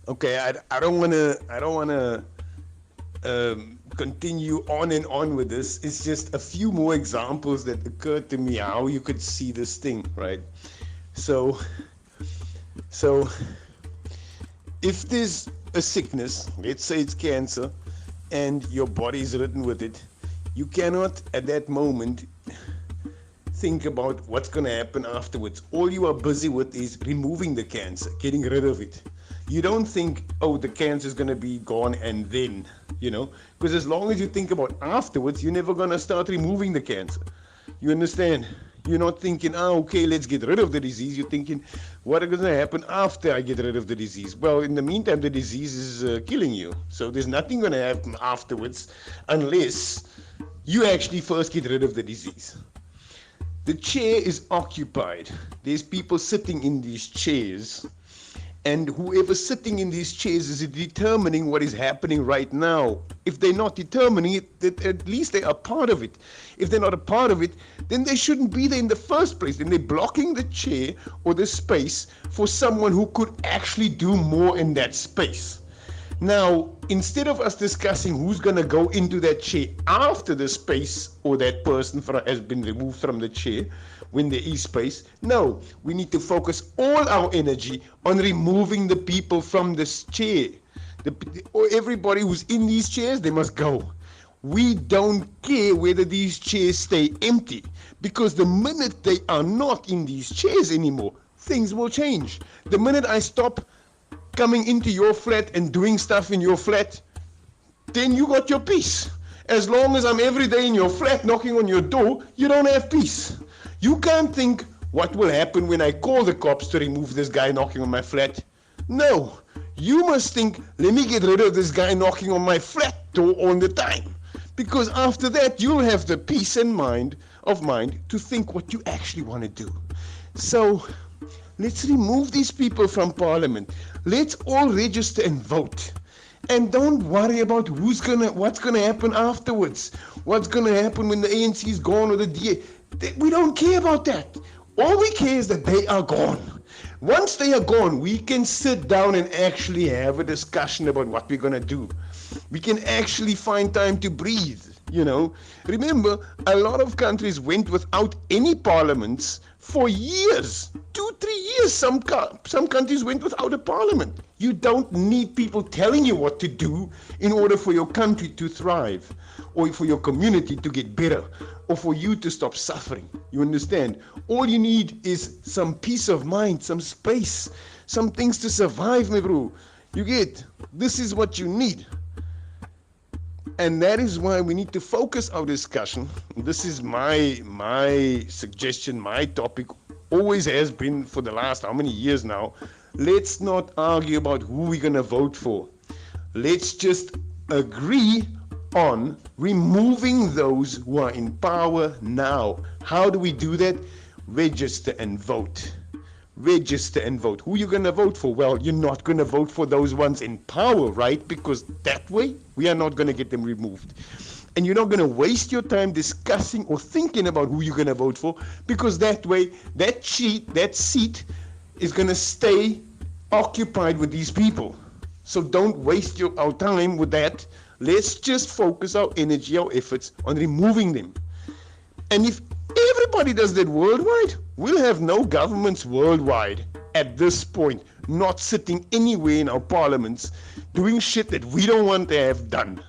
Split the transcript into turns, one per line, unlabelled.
Okay, I don't wanna continue on and on with this. It's just a few more examples that occurred to me how you could see this thing, right? So, so if there's a sickness, let's say it's cancer, and your body is ridden with it, you cannot at that moment think about what's going to happen afterwards. All you are busy with is removing the cancer, getting rid of it. You don't think, oh, the cancer is going to be gone and then, because as long as you think about afterwards, you're never going to start removing the cancer. You understand? You're not thinking, okay, let's get rid of the disease. You're thinking, what is going to happen after I get rid of the disease? Well, in the meantime, the disease is killing you. So there's nothing going to happen afterwards unless you actually first get rid of the disease. The chair is occupied. There's people sitting in these chairs. And whoever's sitting in these chairs is determining what is happening right now. If they're not determining it, at least they are part of it. If they're not a part of it, then they shouldn't be there in the first place. Then they're blocking the chair or the space for someone who could actually do more in that space. Now, instead of us discussing who's going to go into that chair after the space or that person has been removed from the chair, when there is space, no, we need to focus all our energy on removing the people from this chair. Everybody who's in these chairs, they must go. We don't care whether these chairs stay empty, because the minute they are not in these chairs anymore, things will change. The minute I stop coming into your flat and doing stuff in your flat, then you got your peace. As long as I'm every day in your flat knocking on your door, you don't have peace. You can't think what will happen when I call the cops to remove this guy knocking on my flat. No, you must think, let me get rid of this guy knocking on my flat door all the time. Because after that, you'll have the peace and mind to think what you actually want to do. So let's remove these people from parliament. Let's all register and vote. And don't worry about what's gonna happen afterwards. What's gonna happen when the ANC is gone or the DA. We don't care about that. All we care is that they are gone. Once they are gone, we can sit down and actually have a discussion about what we're gonna do. We can actually find time to breathe. Remember, a lot of countries went without any parliaments for years, 2-3 years. Some countries went without a parliament. You don't need people telling you what to do in order for your country to thrive, or for your community to get better, or for you to stop suffering. You understand? All you need is some peace of mind, some space, some things to survive, my bro. You get? This is what you need. And that is why we need to focus our discussion. This is my suggestion, my topic, always has been for the last how many years now. Let's not argue about who we're going to vote for. Let's just agree on removing those who are in power now. How do we do that? Register and vote. Register and vote. Who are you going to vote for? Well, you're not going to vote for those ones in power, right? Because that way, we are not going to get them removed. And you're not going to waste your time discussing or thinking about who you're going to vote for, because that way, that seat is going to stay occupied with these people. So don't waste our time with that. Let's just focus our energy, our efforts on removing them. And if everybody does that worldwide, we'll have no governments worldwide at this point, not sitting anywhere in our parliaments doing shit that we don't want to have done.